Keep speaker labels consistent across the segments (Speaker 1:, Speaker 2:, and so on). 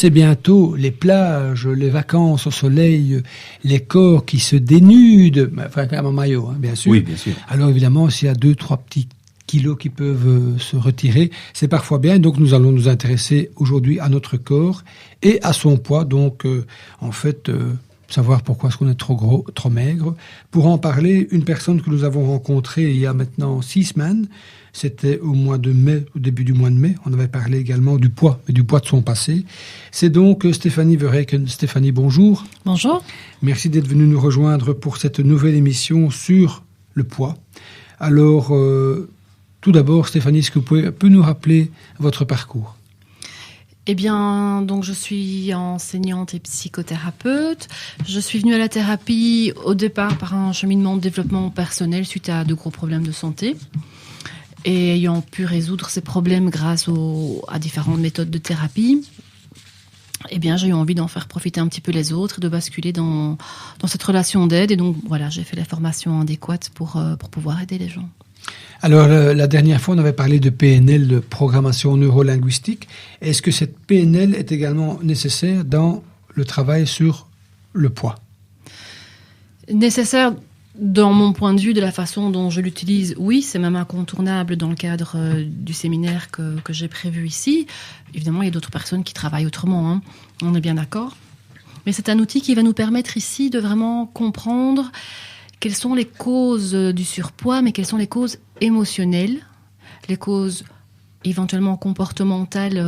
Speaker 1: C'est bientôt les plages, les vacances au soleil, les corps qui se dénudent, enfin quand même en maillot, hein, bien sûr.
Speaker 2: Oui, bien sûr.
Speaker 1: Alors évidemment, s'il y a 2-3 petits kilos qui peuvent se retirer, c'est parfois bien. Donc nous allons nous intéresser aujourd'hui à notre corps et à son poids. Donc savoir pourquoi est-ce qu'on est trop gros, trop maigre. Pour en parler, une personne que nous avons rencontrée il y a maintenant 6 semaines, c'était au mois de mai, au début du mois de mai, on avait parlé également du poids, et du poids de son passé. C'est donc Stéphanie Verreken. Stéphanie, bonjour.
Speaker 3: Bonjour.
Speaker 1: Merci d'être venue nous rejoindre pour cette nouvelle émission sur le poids. Alors, tout d'abord, Stéphanie, est-ce que vous pouvez un peu nous rappeler votre parcours ?
Speaker 3: Eh bien, donc je suis enseignante et psychothérapeute. Je suis venue à la thérapie au départ par un cheminement de développement personnel suite à de gros problèmes de santé. Et ayant pu résoudre ces problèmes grâce à différentes méthodes de thérapie, eh bien, j'ai eu envie d'en faire profiter un petit peu les autres et de basculer dans cette relation d'aide. Et donc, voilà, j'ai fait les formations adéquates pour pouvoir aider les gens.
Speaker 1: Alors, la dernière fois, on avait parlé de PNL, de programmation neurolinguistique. Est-ce que cette PNL est également nécessaire dans le travail sur le poids ?
Speaker 3: Nécessaire, dans mon point de vue, de la façon dont je l'utilise, oui, c'est même incontournable dans le cadre du séminaire que j'ai prévu ici. Évidemment, il y a d'autres personnes qui travaillent autrement, hein. On est bien d'accord. Mais c'est un outil qui va nous permettre ici de vraiment comprendre quelles sont les causes du surpoids, mais quelles sont les causes émotionnelles, les causes éventuellement comportementales,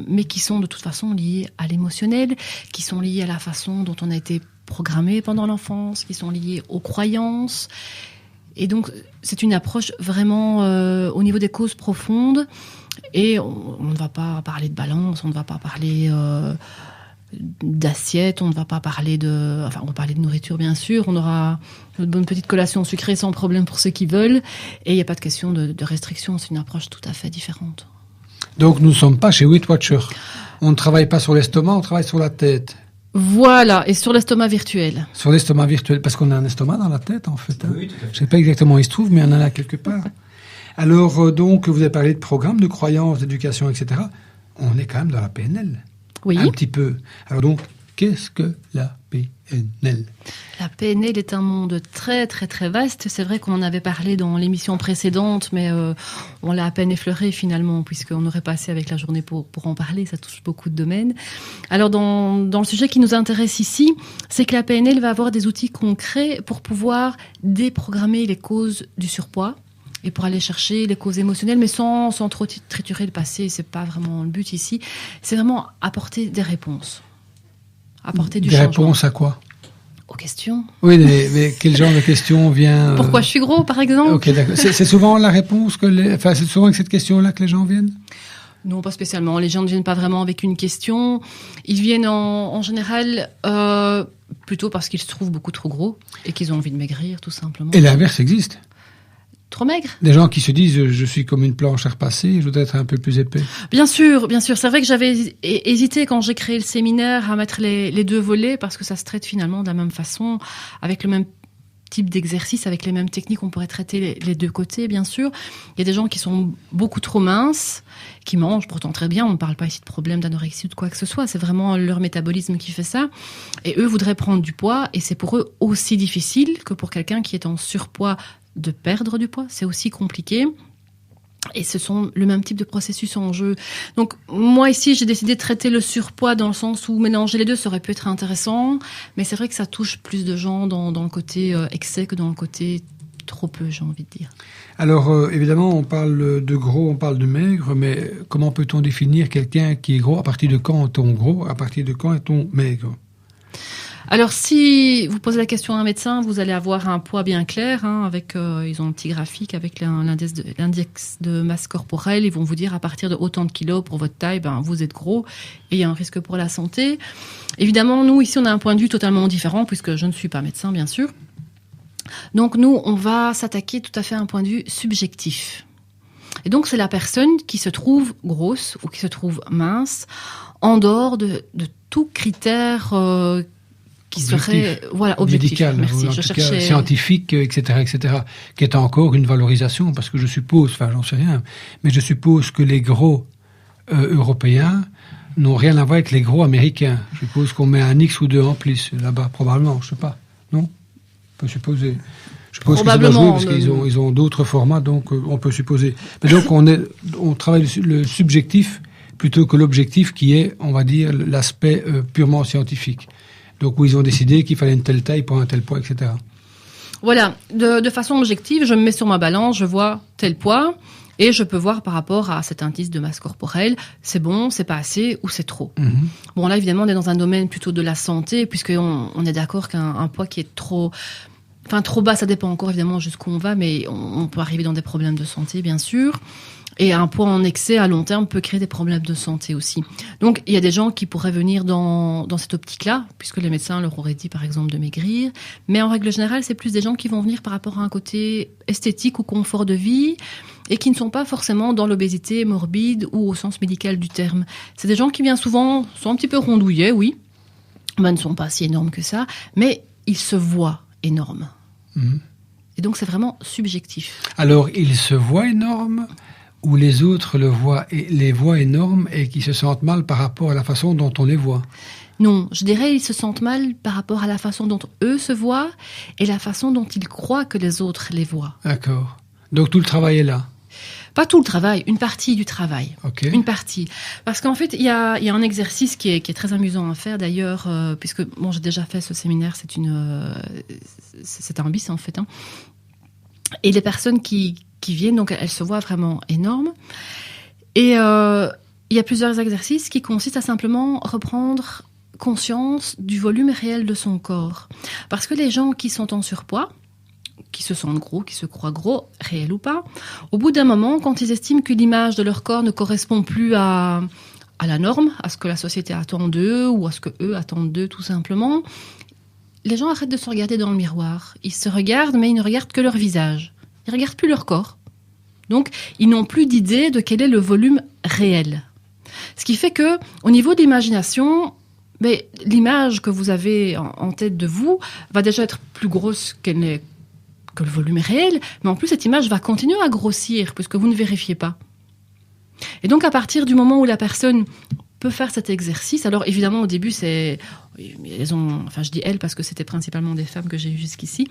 Speaker 3: mais qui sont de toute façon liées à l'émotionnel, qui sont liées à la façon dont on a été programmé pendant l'enfance, qui sont liées aux croyances. Et donc, c'est une approche vraiment au niveau des causes profondes. Et on ne va pas parler de balance, on ne va pas parler d'assiette, on ne va pas parler de... Enfin, on va parler de nourriture, bien sûr. On aura une bonne petite collation sucrée sans problème pour ceux qui veulent. Et il n'y a pas de question de restriction. C'est une approche tout à fait différente.
Speaker 1: Donc, nous ne sommes pas chez Weight Watchers. On ne travaille pas sur l'estomac, on travaille sur la tête.
Speaker 3: Voilà, et sur l'estomac virtuel.
Speaker 1: Sur l'estomac virtuel, parce qu'on a un estomac dans la tête, en fait. Hein.
Speaker 2: Oui, tout à fait.
Speaker 1: Je ne sais pas exactement où il se trouve, mais il y en a quelque part. Alors, donc, vous avez parlé de programmes, de croyances, d'éducation, etc. On est quand même dans la PNL.
Speaker 3: Oui.
Speaker 1: Un petit peu. Alors donc, qu'est-ce que la PNL ?
Speaker 3: La PNL est un monde très très très vaste. C'est vrai qu'on en avait parlé dans l'émission précédente, mais on l'a à peine effleuré finalement, puisqu'on aurait passé avec la journée pour en parler. Ça touche beaucoup de domaines. Alors dans le sujet qui nous intéresse ici, c'est que la PNL va avoir des outils concrets pour pouvoir déprogrammer les causes du surpoids et pour aller chercher les causes émotionnelles, mais sans trop triturer le passé. C'est pas vraiment le but ici. C'est vraiment apporter des réponses. Apporter du changement.
Speaker 1: Des réponses à quoi ?
Speaker 3: Aux questions.
Speaker 1: Oui, mais quel genre de question vient
Speaker 3: Pourquoi je suis gros, par exemple ?
Speaker 1: Ok, d'accord. C'est souvent la réponse enfin, c'est souvent avec cette question-là que les gens viennent ?
Speaker 3: Non, pas spécialement. Les gens ne viennent pas vraiment avec une question. Ils viennent en général plutôt parce qu'ils se trouvent beaucoup trop gros et qu'ils ont envie de maigrir, tout simplement.
Speaker 1: Et l'inverse existe ?
Speaker 3: Trop maigre ?
Speaker 1: Des gens qui se disent je suis comme une planche à repasser, je voudrais être un peu plus épais.
Speaker 3: Bien sûr, bien sûr. C'est vrai que j'avais hésité quand j'ai créé le séminaire à mettre les deux volets parce que ça se traite finalement de la même façon, avec le même type d'exercice, avec les mêmes techniques. On pourrait traiter les deux côtés, bien sûr. Il y a des gens qui sont beaucoup trop minces, qui mangent pourtant très bien. On ne parle pas ici de problème d'anorexie ou de quoi que ce soit. C'est vraiment leur métabolisme qui fait ça. Et eux voudraient prendre du poids et c'est pour eux aussi difficile que pour quelqu'un qui est en surpoids de perdre du poids, c'est aussi compliqué. Et ce sont le même type de processus en jeu. Donc, moi, ici, j'ai décidé de traiter le surpoids dans le sens où mélanger les deux, ça aurait pu être intéressant. Mais c'est vrai que ça touche plus de gens dans le côté excès que dans le côté trop peu, j'ai envie de dire.
Speaker 1: Alors, évidemment, on parle de gros, on parle de maigre, mais comment peut-on définir quelqu'un qui est gros ? À partir de quand est-on gros ? À partir de quand est-on maigre ?
Speaker 3: Alors, si vous posez la question à un médecin, vous allez avoir un poids bien clair, hein, avec, ils ont un petit graphique avec l'index de masse corporelle. Ils vont vous dire à partir de autant de kilos pour votre taille, vous êtes gros et il y a un risque pour la santé. Évidemment, nous, ici, on a un point de vue totalement différent puisque je ne suis pas médecin, bien sûr. Donc, nous, on va s'attaquer tout à fait à un point de vue subjectif. Et donc, c'est la personne qui se trouve grosse ou qui se trouve mince en dehors de tout critère qui serait objectif.
Speaker 1: Médical,
Speaker 3: merci.
Speaker 1: en
Speaker 3: Je
Speaker 1: tout
Speaker 3: cherchais
Speaker 1: cas, scientifique, etc., qui est encore une valorisation, parce que je suppose, enfin j'en sais rien, mais je suppose que les gros européens n'ont rien à voir avec les gros américains. Je suppose qu'on met un X ou 2 en plus là-bas, probablement, je sais pas. Non? On peut supposer. Je suppose que ça doit jouer parce qu'ils ont d'autres formats, donc on peut supposer. Mais donc on travaille le subjectif plutôt que l'objectif qui est, on va dire, l'aspect purement scientifique. Donc où ils ont décidé qu'il fallait une telle taille pour un tel poids, etc.
Speaker 3: Voilà, de façon objective, je me mets sur ma balance, je vois tel poids, et je peux voir par rapport à cet indice de masse corporelle, c'est bon, c'est pas assez ou c'est trop.
Speaker 1: Mm-hmm.
Speaker 3: Bon, là, évidemment, on est dans un domaine plutôt de la santé, puisqu'on est d'accord qu'un poids qui est trop bas, ça dépend encore évidemment jusqu'où on va, mais on peut arriver dans des problèmes de santé, bien sûr. Et un poids en excès à long terme peut créer des problèmes de santé aussi. Donc, il y a des gens qui pourraient venir dans cette optique-là, puisque les médecins leur auraient dit, par exemple, de maigrir. Mais en règle générale, c'est plus des gens qui vont venir par rapport à un côté esthétique ou confort de vie et qui ne sont pas forcément dans l'obésité morbide ou au sens médical du terme. C'est des gens qui, bien souvent, sont un petit peu rondouillets, oui, mais ne sont pas si énormes que ça, mais ils se voient énormes.
Speaker 1: Mmh.
Speaker 3: Et donc, c'est vraiment subjectif.
Speaker 1: Alors, ils se voient énormes ou les autres les voient énormes et qui se sentent mal par rapport à la façon dont on les voit?
Speaker 3: Non, je dirais ils se sentent mal par rapport à la façon dont eux se voient et la façon dont ils croient que les autres les voient.
Speaker 1: D'accord. Donc tout le travail est là?
Speaker 3: Pas tout le travail, une partie du travail.
Speaker 1: Okay.
Speaker 3: Une partie. Parce qu'en fait, il y a un exercice qui est très amusant à faire d'ailleurs, puisque bon, j'ai déjà fait ce séminaire, c'est un bis en fait. Hein. Et les personnes qui viennent, donc elles se voient vraiment énormes. Et il y a plusieurs exercices qui consistent à simplement reprendre conscience du volume réel de son corps. Parce que les gens qui sont en surpoids, qui se sentent gros, qui se croient gros, réel ou pas, au bout d'un moment, quand ils estiment que l'image de leur corps ne correspond plus à la norme, à ce que la société attend d'eux, ou à ce que eux attendent d'eux tout simplement, les gens arrêtent de se regarder dans le miroir. Ils se regardent, mais ils ne regardent que leur visage. Ils ne regardent plus leur corps. Donc, ils n'ont plus d'idée de quel est le volume réel. Ce qui fait que, au niveau de l'imagination, l'image que vous avez en tête de vous va déjà être plus grosse que le volume est réel, mais en plus, cette image va continuer à grossir, puisque vous ne vérifiez pas. Et donc, à partir du moment où la personne peut faire cet exercice, alors évidemment, au début, je dis elles parce que c'était principalement des femmes que j'ai eues jusqu'ici,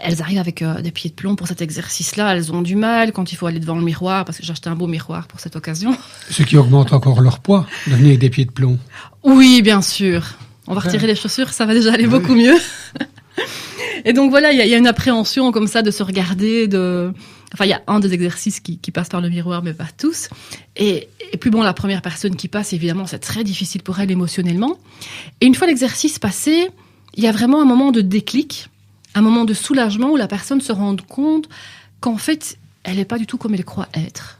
Speaker 3: elles arrivent avec des pieds de plomb pour cet exercice-là. Elles ont du mal quand il faut aller devant le miroir, parce que j'ai acheté un beau miroir pour cette occasion.
Speaker 1: Ce qui augmente encore leur poids, de venir avec des pieds de plomb.
Speaker 3: Oui, bien sûr. On va retirer les chaussures, ça va déjà aller beaucoup mieux. Et donc voilà, il y a une appréhension comme ça de se regarder. Enfin, il y a un des exercices qui passe par le miroir, mais pas tous. Et puis bon, la première personne qui passe, évidemment, c'est très difficile pour elle émotionnellement. Et une fois l'exercice passé, il y a vraiment un moment de déclic, un moment de soulagement où la personne se rend compte qu'en fait, elle n'est pas du tout comme elle croit être.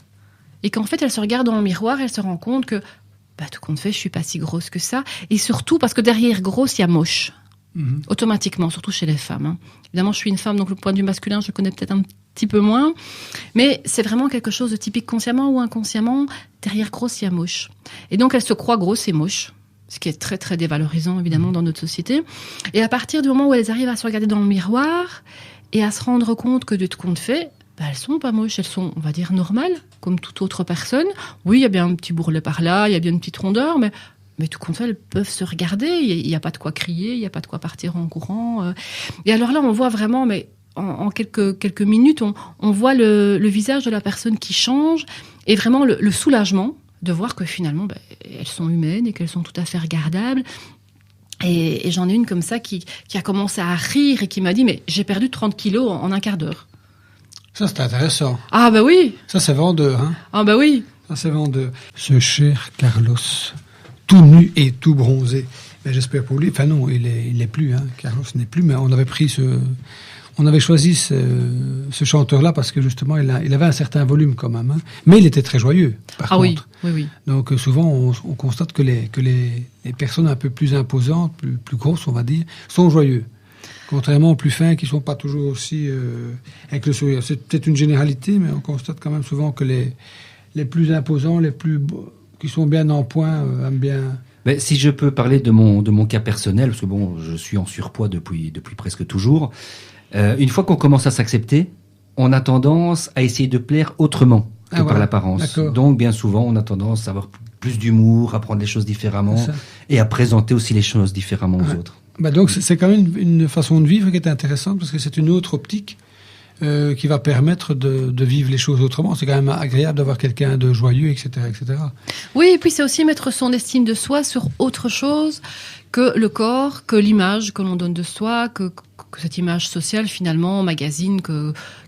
Speaker 3: Et qu'en fait, elle se regarde dans le miroir, elle se rend compte que, tout compte fait, je suis pas si grosse que ça. Et surtout, parce que derrière grosse, il y a moche. Mmh. Automatiquement, surtout chez les femmes. Hein. Évidemment, je suis une femme, donc le point de vue masculin, je connais peut-être un petit peu moins. Mais c'est vraiment quelque chose de typique consciemment ou inconsciemment. Derrière grosse, il y a moche. Et donc, elle se croit grosse et moche. Ce qui est très, très dévalorisant, évidemment, dans notre société. Et à partir du moment où elles arrivent à se regarder dans le miroir et à se rendre compte que de tout compte fait, elles sont pas moches, elles sont, on va dire, normales, comme toute autre personne. Oui, il y a bien un petit bourrelet par là, il y a bien une petite rondeur, mais tout compte fait, elles peuvent se regarder. Il n'y a pas de quoi crier, il n'y a pas de quoi partir en courant. Et alors là, on voit vraiment, mais en quelques minutes, on voit le visage de la personne qui change et vraiment le soulagement de voir que finalement, elles sont humaines et qu'elles sont tout à fait regardables. Et j'en ai une comme ça qui a commencé à rire et qui m'a dit « Mais j'ai perdu 30 kilos en un quart d'heure. »
Speaker 1: Ça, c'est intéressant.
Speaker 3: Ah oui.
Speaker 1: Ça, c'est vendeur. Hein.
Speaker 3: Ah oui.
Speaker 1: Ça, c'est vendeur. Ce cher Carlos, tout nu et tout bronzé. Mais j'espère pour lui. Enfin non, il est plus. Hein. Carlos n'est plus, mais on avait choisi ce chanteur-là parce que justement, il avait un certain volume quand même. Hein. Mais il était très joyeux, par contre.
Speaker 3: Oui.
Speaker 1: Donc souvent, on constate que les personnes un peu plus imposantes, plus grosses, on va dire, sont joyeux. Contrairement aux plus fins qui ne sont pas toujours aussi avec le sourire. C'est peut-être une généralité, mais on constate quand même souvent que les plus imposants, les plus qui sont bien en point, aiment bien...
Speaker 2: Si je peux parler de mon cas personnel, parce que bon, je suis en surpoids depuis presque toujours. Une fois qu'on commence à s'accepter, on a tendance à essayer de plaire autrement que par l'apparence. D'accord. Donc, bien souvent, on a tendance à avoir plus d'humour, à prendre les choses différemment et à présenter aussi les choses différemment aux autres.
Speaker 1: Donc c'est quand même une façon de vivre qui est intéressante parce que c'est une autre optique qui va permettre de vivre les choses autrement. C'est quand même agréable d'avoir quelqu'un de joyeux, etc., etc.
Speaker 3: Oui, et puis c'est aussi mettre son estime de soi sur autre chose que le corps, que l'image que l'on donne de soi, que cette image sociale finalement, magazine,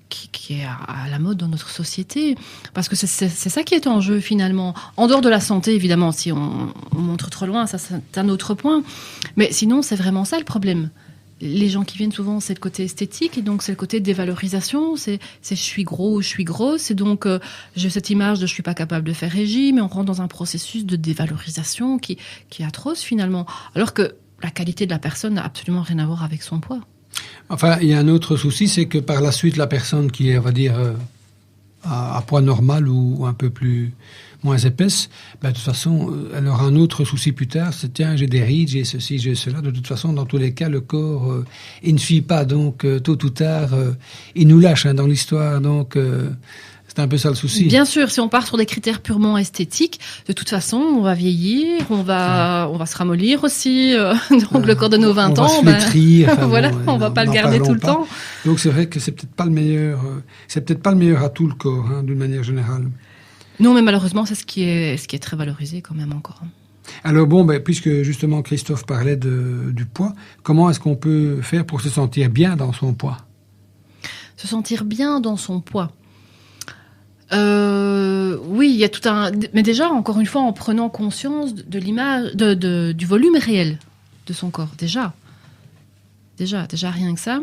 Speaker 3: qui est à la mode dans notre société. Parce que c'est ça qui est en jeu finalement. En dehors de la santé, évidemment, si on montre trop loin, ça c'est un autre point. Mais sinon, c'est vraiment ça le problème. Les gens qui viennent souvent, c'est le côté esthétique, et donc c'est le côté dévalorisation, c'est je suis gros ou je suis grosse, et donc j'ai cette image de je suis pas capable de faire régime, et on rentre dans un processus de dévalorisation qui est atroce finalement, alors que la qualité de la personne n'a absolument rien à voir avec son poids.
Speaker 1: Enfin, il y a un autre souci, c'est que par la suite, la personne qui est, on va dire, à poids normal ou un peu moins épaisse, de toute façon, elle aura un autre souci plus tard, c'est tiens, j'ai des rides, j'ai ceci, j'ai cela. De toute façon, dans tous les cas, le corps, il ne suit pas, donc tôt ou tard, il nous lâche dans l'histoire, donc c'est un peu ça le souci.
Speaker 3: Bien sûr, si on part sur des critères purement esthétiques, de toute façon, on va vieillir, on va se ramollir aussi, donc le corps de nos 20 ans,
Speaker 1: on va se flétrir,
Speaker 3: voilà, on va pas le garder tout le temps.
Speaker 1: Donc c'est vrai que c'est peut-être pas le meilleur atout le corps, d'une manière générale.
Speaker 3: Non, mais malheureusement, c'est ce qui est très valorisé quand même encore.
Speaker 1: Alors puisque justement Christophe parlait du poids, comment est-ce qu'on peut faire pour se sentir bien dans son poids ?
Speaker 3: Se sentir bien dans son poids. Oui, il y a tout un... Mais déjà, encore une fois, en prenant conscience de l'image, du volume réel de son corps. Déjà, rien que ça.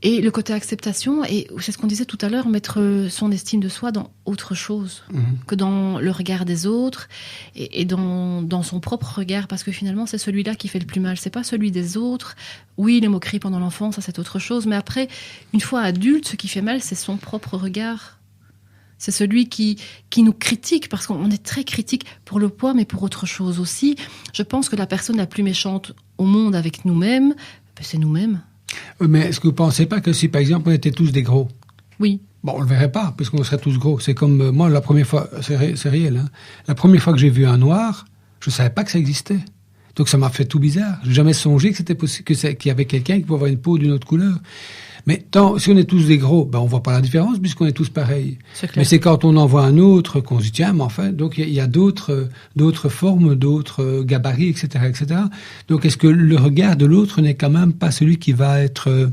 Speaker 3: Et le côté acceptation, et c'est ce qu'on disait tout à l'heure, mettre son estime de soi dans autre chose que dans le regard des autres et dans son propre regard, parce que finalement c'est celui-là qui fait le plus mal, c'est pas celui des autres. Oui, les moqueries pendant l'enfance, ça c'est autre chose, mais après, une fois adulte, ce qui fait mal, c'est son propre regard. C'est celui qui nous critique, parce qu'on est très critique pour le poids, mais pour autre chose aussi. Je pense que la personne la plus méchante au monde avec nous-mêmes, c'est nous-mêmes.
Speaker 1: Mais est-ce que vous ne pensez pas que si, par exemple, on était tous des gros ?
Speaker 3: Oui.
Speaker 1: Bon, on ne le verrait pas, puisqu'on serait tous gros. C'est comme moi, la première fois, c'est réel, la première fois que j'ai vu un noir, je ne savais pas que ça existait. Donc ça m'a fait tout bizarre. Je n'ai jamais songé que c'était possible, qu'il y avait quelqu'un qui pouvait avoir une peau d'une autre couleur. Mais si on est tous des gros, on voit pas la différence puisqu'on est tous pareils. Mais c'est quand on en voit un autre qu'on se dit tiens, mais enfin, donc il y a d'autres formes, d'autres gabarits, etc., etc. Donc est-ce que le regard de l'autre n'est quand même pas celui qui va être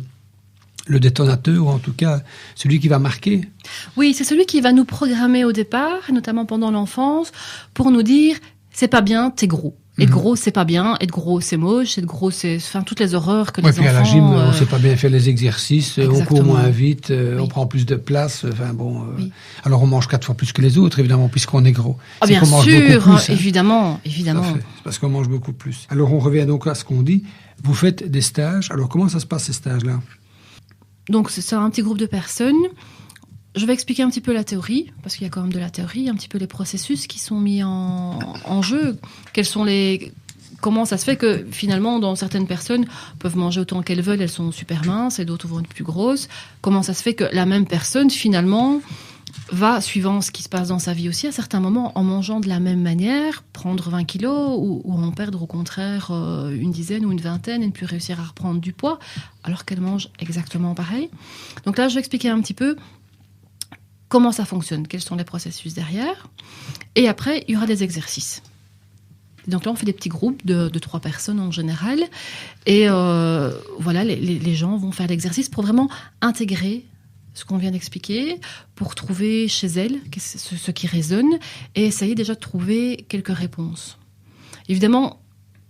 Speaker 1: le détonateur, ou en tout cas celui qui va marquer?
Speaker 3: Oui, c'est celui qui va nous programmer au départ, notamment pendant l'enfance, pour nous dire c'est pas bien, t'es gros. Être gros, c'est pas bien. Être gros, c'est moche. Être gros, c'est toutes les horreurs que les enfants...
Speaker 1: Et puis à la gym, on sait pas bien faire les exercices. On court moins vite, on prend plus de place. Oui. Alors on mange 4 fois plus que les autres, évidemment, puisqu'on est gros.
Speaker 3: Ah, bien sûr, évidemment.
Speaker 1: C'est parce qu'on mange beaucoup plus. Alors on revient donc à ce qu'on dit. Vous faites des stages. Alors comment ça se passe, ces stages-là? Donc
Speaker 3: c'est un petit groupe de personnes. Je vais expliquer un petit peu la théorie, parce qu'il y a quand même de la théorie, un petit peu les processus qui sont mis en jeu. Comment ça se fait que, finalement, dans certaines personnes, peuvent manger autant qu'elles veulent, elles sont super minces, et d'autres vont être plus grosses. Comment ça se fait que la même personne, finalement, va, suivant ce qui se passe dans sa vie aussi, à certains moments, en mangeant de la même manière, prendre 20 kilos, ou en perdre au contraire une dizaine ou une vingtaine, et ne plus réussir à reprendre du poids, alors qu'elle mange exactement pareil. Donc là, je vais expliquer un petit peu comment ça fonctionne, quels sont les processus derrière. Et après, il y aura des exercices. Donc là, on fait des petits groupes de 3 personnes en général. Et voilà, les gens vont faire l'exercice pour vraiment intégrer ce qu'on vient d'expliquer, pour trouver chez elles ce qui résonne et essayer déjà de trouver quelques réponses. Évidemment,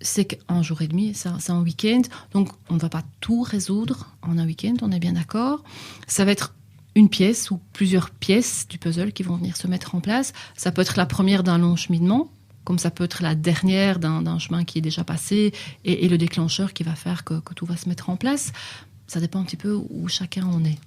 Speaker 3: c'est qu'un jour et demi, c'est un week-end. Donc, on ne va pas tout résoudre en un week-end, on est bien d'accord. Ça va être une pièce ou plusieurs pièces du puzzle qui vont venir se mettre en place. Ça peut être la première d'un long cheminement, comme ça peut être la dernière d'un chemin qui est déjà passé et le déclencheur qui va faire que tout va se mettre en place. Ça dépend un petit peu où chacun en est.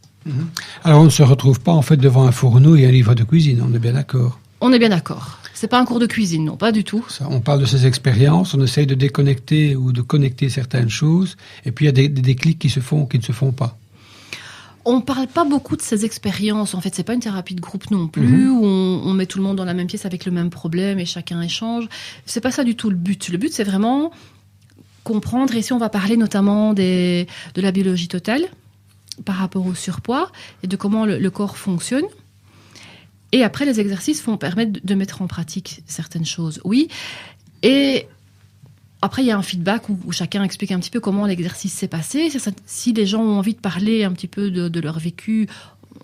Speaker 1: Alors, on ne se retrouve pas en fait devant un fourneau et un livre de cuisine, on est bien d'accord?
Speaker 3: On est bien d'accord. C'est pas un cours de cuisine, non, pas du tout.
Speaker 1: Ça, on parle de ces expériences, on essaye de déconnecter ou de connecter certaines choses, et puis il y a des déclics qui se font ou qui ne se font pas.
Speaker 3: On parle pas beaucoup de ces expériences. En fait, c'est pas une thérapie de groupe non plus, où on met tout le monde dans la même pièce avec le même problème et chacun échange. C'est pas ça du tout le but. Le but, c'est vraiment comprendre. Et ici, on va parler notamment de la biologie totale par rapport au surpoids et de comment le corps fonctionne. Et après, les exercices vont permettre de mettre en pratique certaines choses. Oui. Et après, il y a un feedback où chacun explique un petit peu comment l'exercice s'est passé. Si les gens ont envie de parler un petit peu de leur vécu,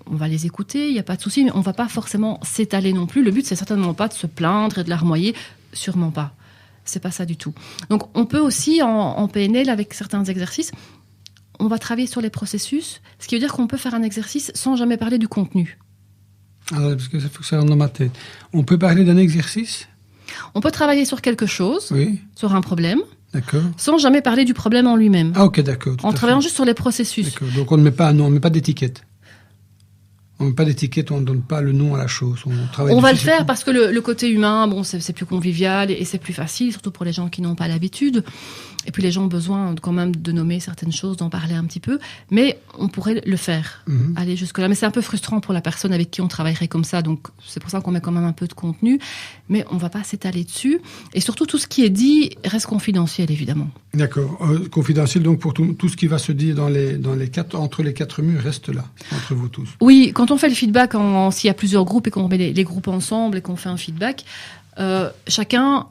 Speaker 3: on va les écouter, il n'y a pas de souci, mais on ne va pas forcément s'étaler non plus. Le but, c'est certainement pas de se plaindre et de larmoyer, sûrement pas. C'est pas ça du tout. Donc, on peut aussi, en PNL, avec certains exercices, on va travailler sur les processus, ce qui veut dire qu'on peut faire un exercice sans jamais parler du contenu.
Speaker 1: Alors, parce que ça faut que ça rentre dans ma tête. On peut parler d'un exercice ?
Speaker 3: On peut travailler sur quelque chose,
Speaker 1: oui.
Speaker 3: Sur un problème,
Speaker 1: d'accord.
Speaker 3: Sans jamais parler du problème en lui-même.
Speaker 1: Ah ok, d'accord.
Speaker 3: En travaillant juste sur les processus.
Speaker 1: D'accord. Donc on ne met pas d'étiquette. On ne met pas d'étiquette, on ne donne pas le nom à la chose.
Speaker 3: On va le faire parce que le côté humain, bon, c'est plus convivial et c'est plus facile, surtout pour les gens qui n'ont pas l'habitude. Et puis les gens ont besoin quand même de nommer certaines choses, d'en parler un petit peu. Mais on pourrait le faire, aller jusque-là. Mais c'est un peu frustrant pour la personne avec qui on travaillerait comme ça. Donc c'est pour ça qu'on met quand même un peu de contenu. Mais on ne va pas s'étaler dessus. Et surtout, tout ce qui est dit reste confidentiel, évidemment.
Speaker 1: D'accord. Confidentiel, donc pour tout ce qui va se dire entre les quatre murs reste là, entre vous tous.
Speaker 3: Oui, quand on fait le feedback, s'il y a plusieurs groupes et qu'on met les groupes ensemble et qu'on fait un feedback, chacun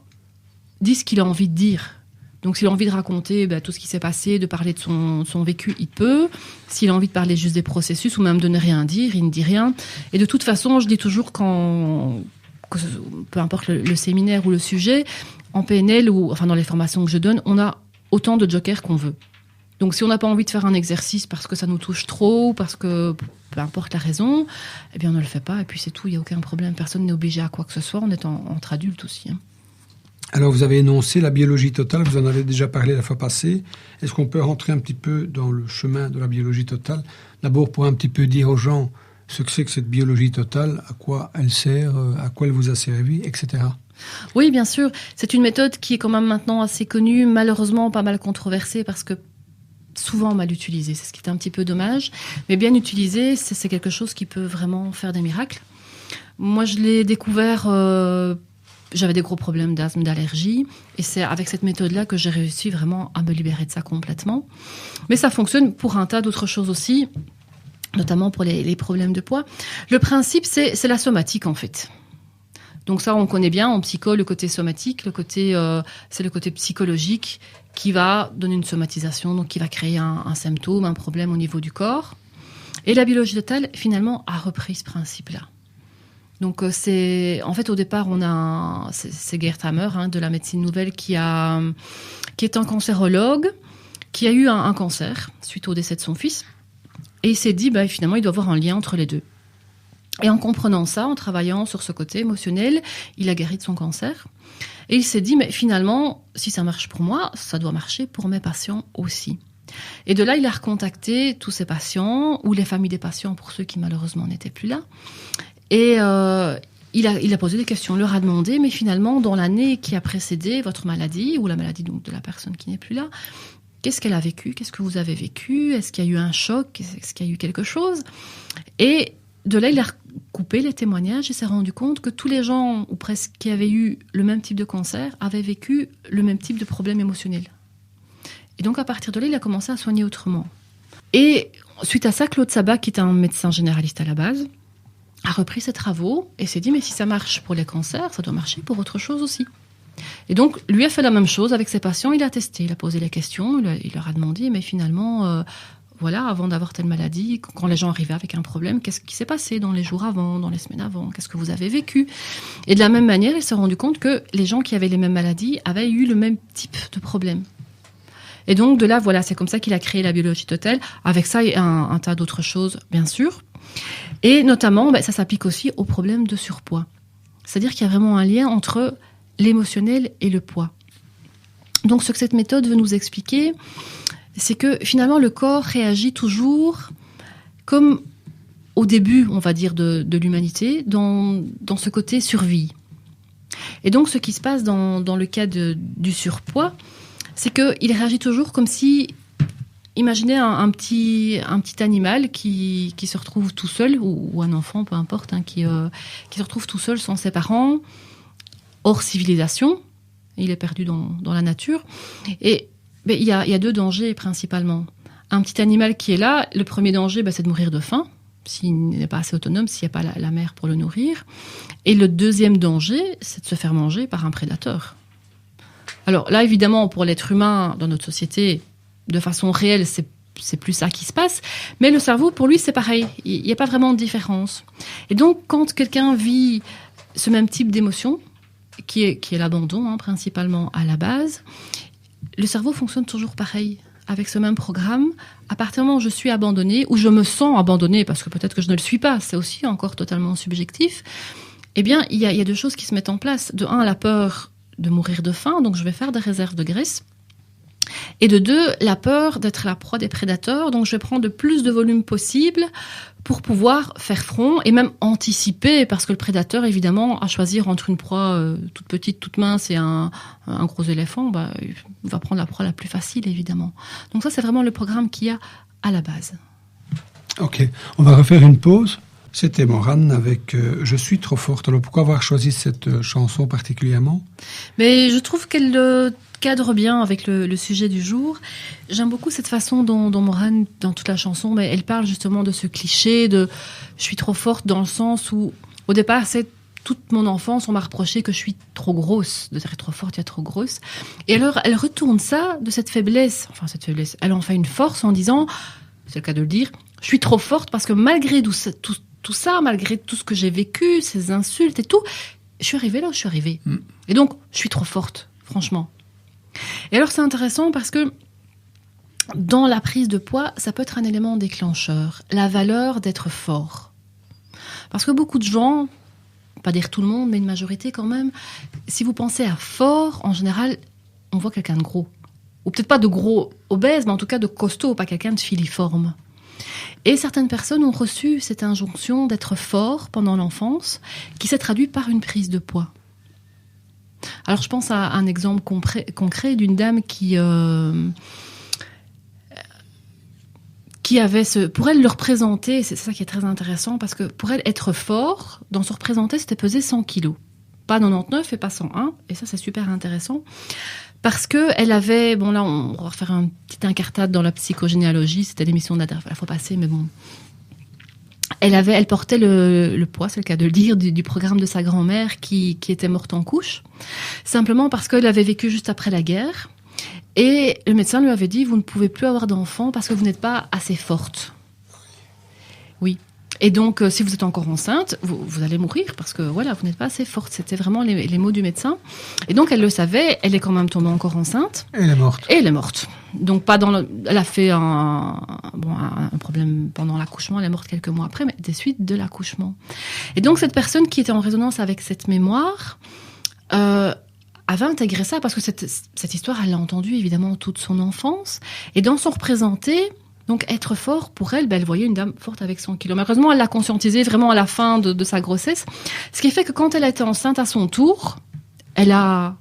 Speaker 3: dit ce qu'il a envie de dire. Donc s'il a envie de raconter tout ce qui s'est passé, de parler de son vécu, il peut. S'il a envie de parler juste des processus ou même de ne rien dire, il ne dit rien. Et de toute façon, je dis toujours peu importe le séminaire ou le sujet, en PNL ou enfin dans les formations que je donne, on a autant de jokers qu'on veut. Donc si on n'a pas envie de faire un exercice parce que ça nous touche trop, parce que peu importe la raison, eh bien on ne le fait pas et puis c'est tout, il n'y a aucun problème. Personne n'est obligé à quoi que ce soit, on est entre adultes aussi.
Speaker 1: Alors vous avez énoncé la biologie totale, vous en avez déjà parlé la fois passée. Est-ce qu'on peut rentrer un petit peu dans le chemin de la biologie totale ? D'abord pour un petit peu dire aux gens ce que c'est que cette biologie totale, à quoi elle sert, à quoi elle vous a servi, etc.
Speaker 3: Oui, bien sûr. C'est une méthode qui est quand même maintenant assez connue, malheureusement pas mal controversée parce que souvent mal utilisée. C'est ce qui est un petit peu dommage. Mais bien utilisée, c'est quelque chose qui peut vraiment faire des miracles. Moi, je l'ai découvert... J'avais des gros problèmes d'asthme, d'allergie. Et c'est avec cette méthode-là que j'ai réussi vraiment à me libérer de ça complètement. Mais ça fonctionne pour un tas d'autres choses aussi, notamment pour les problèmes de poids. Le principe, c'est la somatique, en fait. Donc ça, on connaît bien en psycho le côté somatique. C'est le côté psychologique qui va donner une somatisation, donc qui va créer un symptôme, un problème au niveau du corps. Et la biologie totale, finalement, a repris ce principe-là. Donc en fait au départ c'est Gerd Hammer de la médecine nouvelle qui est un cancérologue qui a eu un cancer suite au décès de son fils et il s'est dit finalement il doit y avoir un lien entre les deux. Et en comprenant ça, en travaillant sur ce côté émotionnel, il a guéri de son cancer et il s'est dit mais finalement si ça marche pour moi, ça doit marcher pour mes patients aussi. Et de là, il a recontacté tous ses patients ou les familles des patients pour ceux qui malheureusement n'étaient plus là. Et il a posé des questions, leur a demandé, mais finalement, dans l'année qui a précédé votre maladie, ou la maladie donc de la personne qui n'est plus là, qu'est-ce qu'elle a vécu ? Qu'est-ce que vous avez vécu ? Est-ce qu'il y a eu un choc ? Est-ce qu'il y a eu quelque chose ? Et de là, il a recoupé les témoignages et s'est rendu compte que tous les gens, ou presque, qui avaient eu le même type de cancer, avaient vécu le même type de problème émotionnel. Et donc, à partir de là, il a commencé à soigner autrement. Et suite à ça, Claude Sabat, qui est un médecin généraliste à la base, a repris ses travaux et s'est dit mais si ça marche pour les cancers, ça doit marcher pour autre chose aussi. Et donc lui a fait la même chose avec ses patients, il a testé, il a posé les questions, il leur a demandé mais finalement avant d'avoir telle maladie, quand les gens arrivaient avec un problème, qu'est-ce qui s'est passé dans les jours avant, dans les semaines avant, qu'est-ce que vous avez vécu ? Et de la même manière, il s'est rendu compte que les gens qui avaient les mêmes maladies avaient eu le même type de problème. Et donc de là, c'est comme ça qu'il a créé la biologie totale. Avec ça, il y a un tas d'autres choses, bien sûr. Et notamment, ça s'applique aussi aux problèmes de surpoids. C'est-à-dire qu'il y a vraiment un lien entre l'émotionnel et le poids. Donc ce que cette méthode veut nous expliquer, c'est que finalement le corps réagit toujours comme au début, on va dire, de l'humanité, dans ce côté survie. Et donc ce qui se passe dans le cas du surpoids, c'est qu'il réagit toujours comme si imaginez un petit animal qui se retrouve tout seul, ou un enfant, peu importe, hein, qui se retrouve tout seul sans ses parents, hors civilisation. Il est perdu dans la nature. Et il y a deux dangers principalement. Un petit animal qui est là, le premier danger, c'est de mourir de faim, s'il n'est pas assez autonome, s'il n'y a pas la mère pour le nourrir. Et le deuxième danger, c'est de se faire manger par un prédateur. Alors là, évidemment, pour l'être humain, dans notre société, de façon réelle, c'est plus ça qui se passe. Mais le cerveau, pour lui, c'est pareil. Il n'y a pas vraiment de différence. Et donc, quand quelqu'un vit ce même type d'émotion, qui est l'abandon, hein, principalement à la base, le cerveau fonctionne toujours pareil, avec ce même programme. À partir du moment où je suis abandonnée, ou je me sens abandonnée, parce que peut-être que je ne le suis pas, c'est aussi encore totalement subjectif, eh bien, il y a deux choses qui se mettent en place. De un, la peur de mourir de faim, donc je vais faire des réserves de graisse. Et de deux, la peur d'être la proie des prédateurs, donc je vais prendre le plus de volume possible pour pouvoir faire front et même anticiper, parce que le prédateur, évidemment, à choisir entre une proie toute petite, toute mince et un gros éléphant, il va prendre la proie la plus facile, évidemment. Donc ça, c'est vraiment le programme qu'il y a à la base.
Speaker 1: Ok, on va refaire une pause. C'était Morane avec « Je suis trop forte ». Alors pourquoi avoir choisi cette chanson particulièrement ?
Speaker 3: Mais je trouve qu'elle cadre bien avec le sujet du jour. J'aime beaucoup cette façon dont Morane, dans toute la chanson, elle parle justement de ce cliché de « je suis trop forte » dans le sens où, au départ, c'est toute mon enfance, on m'a reproché que je suis trop grosse, de dire trop forte, il y a trop grosse. Et alors, elle retourne ça de cette faiblesse, elle en fait une force en disant, c'est le cas de le dire, je suis trop forte parce que malgré tout ça, malgré tout ce que j'ai vécu, ces insultes et tout, je suis arrivée là où je suis arrivée. Et donc, je suis trop forte, franchement. Et alors, c'est intéressant parce que dans la prise de poids, ça peut être un élément déclencheur. La valeur d'être fort. Parce que beaucoup de gens, pas dire tout le monde, mais une majorité quand même, si vous pensez à fort, en général, on voit quelqu'un de gros. Ou peut-être pas de gros obèse, mais en tout cas de costaud, pas quelqu'un de filiforme. Et certaines personnes ont reçu cette injonction d'être fort pendant l'enfance, qui s'est traduite par une prise de poids. Alors je pense à un exemple concret d'une dame qui avait pour elle le représenter, c'est ça qui est très intéressant, parce que pour elle être fort, dans se représenter, c'était peser 100 kilos. Pas 99 et pas 101, et ça c'est super intéressant. Parce que elle avait, bon là on va refaire un petit incartade dans la psychogénéalogie, c'était l'émission de la fois passée, mais bon. Elle portait le poids, c'est le cas de le dire, du programme de sa grand-mère qui était morte en couche, simplement parce qu'elle avait vécu juste après la guerre, et le médecin lui avait dit, vous ne pouvez plus avoir d'enfant parce que vous n'êtes pas assez forte. Oui. Et donc, si vous êtes encore enceinte, vous allez mourir parce que voilà, vous n'êtes pas assez forte. C'était vraiment les mots du médecin. Et donc, elle le savait. Elle est quand même tombée encore enceinte.
Speaker 1: Et elle est morte.
Speaker 3: Donc, elle a fait un problème pendant l'accouchement. Elle est morte quelques mois après, mais des suites de l'accouchement. Et donc, cette personne qui était en résonance avec cette mémoire avait intégré ça parce que cette histoire, elle l'a entendue évidemment toute son enfance. Et dans son représenté, donc être fort, pour elle, elle voyait une dame forte avec 100 kilos. Malheureusement, elle l'a conscientisé vraiment à la fin de sa grossesse. Ce qui fait que quand elle a été enceinte à son tour, elle a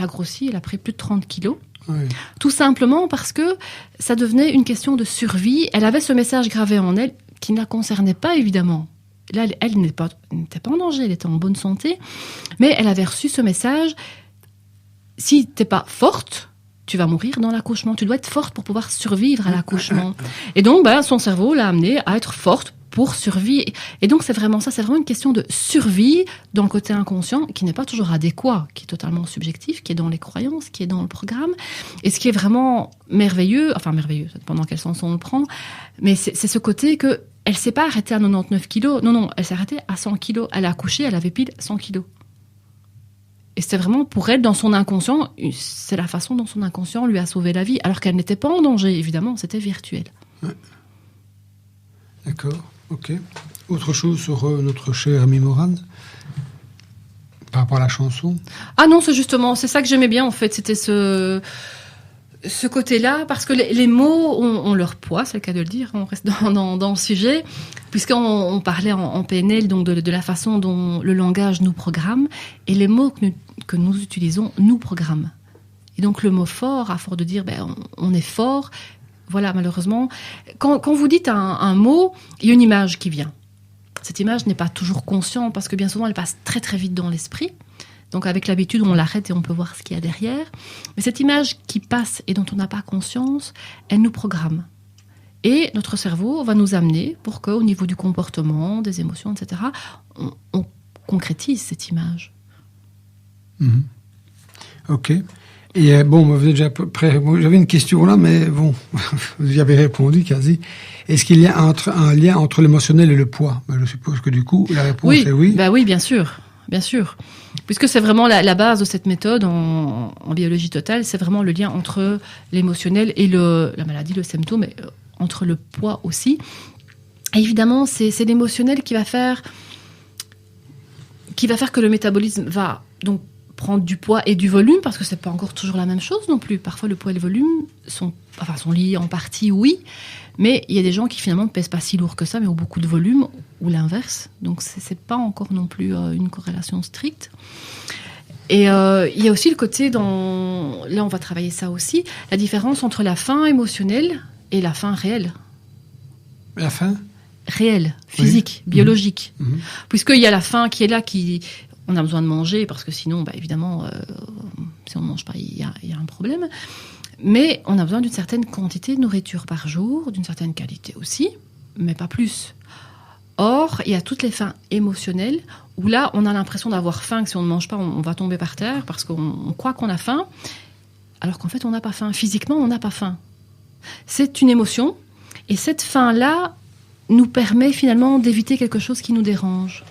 Speaker 3: grossi, elle a pris plus de 30 kilos. Oui. Tout simplement parce que ça devenait une question de survie. Elle avait ce message gravé en elle qui ne la concernait pas, évidemment. Là, elle n'était pas en danger, elle était en bonne santé. Mais elle avait reçu ce message. Si t'es pas forte, tu vas mourir dans l'accouchement. Tu dois être forte pour pouvoir survivre à l'accouchement. Et donc, son cerveau l'a amenée à être forte pour survivre. Et donc, c'est vraiment ça. C'est vraiment une question de survie dans le côté inconscient qui n'est pas toujours adéquat, qui est totalement subjectif, qui est dans les croyances, qui est dans le programme. Et ce qui est vraiment merveilleux, pendant quel sens on le prend, mais c'est ce côté que elle s'est pas arrêtée à 99 kilos. Non, elle s'est arrêtée à 100 kilos. Elle a accouché, elle avait pile 100 kilos. Et c'était vraiment pour elle, dans son inconscient, c'est la façon dont son inconscient lui a sauvé la vie, alors qu'elle n'était pas en danger, évidemment, c'était virtuel.
Speaker 1: Ouais. D'accord, ok. Autre chose sur notre cher ami Morane, par rapport à la chanson ?
Speaker 3: Ah non, c'est ça que j'aimais bien, en fait, c'était ce côté-là, parce que les mots ont leur poids, c'est le cas de le dire, on reste dans le sujet, puisqu'on parlait en PNL donc de la façon dont le langage nous programme, et les mots que nous utilisons nous programment. Et donc le mot fort, à force de dire on est fort, Voilà, malheureusement. Quand vous dites un mot, il y a une image qui vient. Cette image n'est pas toujours consciente parce que bien souvent, elle passe très très vite dans l'esprit. Donc avec l'habitude, on l'arrête et on peut voir ce qu'il y a derrière. Mais cette image qui passe et dont on n'a pas conscience, elle nous programme. Et notre cerveau va nous amener pour qu'au niveau du comportement, des émotions, etc., on concrétise cette image.
Speaker 1: Mmh. Ok. Et bon, vous êtes déjà prêt. J'avais une question là, mais bon, vous y avez répondu quasi. Est-ce qu'il y a un lien entre l'émotionnel et le poids? Je suppose que du coup, la réponse est oui.
Speaker 3: Bah oui, bien sûr. Bien sûr. Puisque c'est vraiment la base de cette méthode en biologie totale, c'est vraiment le lien entre l'émotionnel et la maladie, le symptôme, et entre le poids aussi. Et évidemment, c'est l'émotionnel qui va faire que le métabolisme va donc prendre du poids et du volume, parce que c'est pas encore toujours la même chose non plus. Parfois, le poids et le volume sont liés en partie, oui, mais il y a des gens qui finalement ne pèsent pas si lourd que ça, mais ont beaucoup de volume, ou l'inverse. Donc, c'est pas encore non plus une corrélation stricte. Et il y a aussi le côté là, on va travailler ça aussi, la différence entre la faim émotionnelle et la faim réelle.
Speaker 1: La faim
Speaker 3: réelle, physique,
Speaker 1: oui.
Speaker 3: biologique.
Speaker 1: Mmh.
Speaker 3: Puisqu'il y a la faim qui est là, on a besoin de manger, parce que sinon, évidemment, si on ne mange pas, il y a un problème. Mais on a besoin d'une certaine quantité de nourriture par jour, d'une certaine qualité aussi, mais pas plus. Or, il y a toutes les faims émotionnelles, où là, on a l'impression d'avoir faim, que si on ne mange pas, on va tomber par terre, parce qu'on croit qu'on a faim, alors qu'en fait, on n'a pas faim. Physiquement, on n'a pas faim. C'est une émotion, et cette faim-là nous permet finalement d'éviter quelque chose qui nous dérange.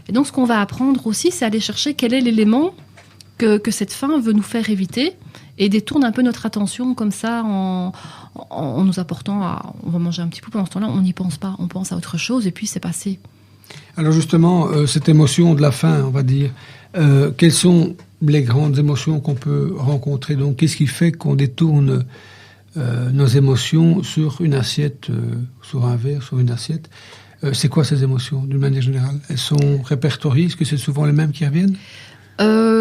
Speaker 3: Et donc, ce qu'on va apprendre aussi, c'est aller chercher quel est l'élément que cette faim veut nous faire éviter et détourne un peu notre attention comme ça en nous apportant on va manger un petit peu, pendant ce temps-là, on n'y pense pas, on pense à autre chose et puis c'est passé.
Speaker 1: Alors justement, cette émotion de la faim, on va dire, quelles sont les grandes émotions qu'on peut rencontrer? Donc, qu'est-ce qui fait qu'on détourne nos émotions sur une assiette, sur un verre, sur une assiette? C'est quoi ces émotions, d'une manière générale? Elles sont répertoriées? Est-ce que c'est souvent les mêmes qui reviennent?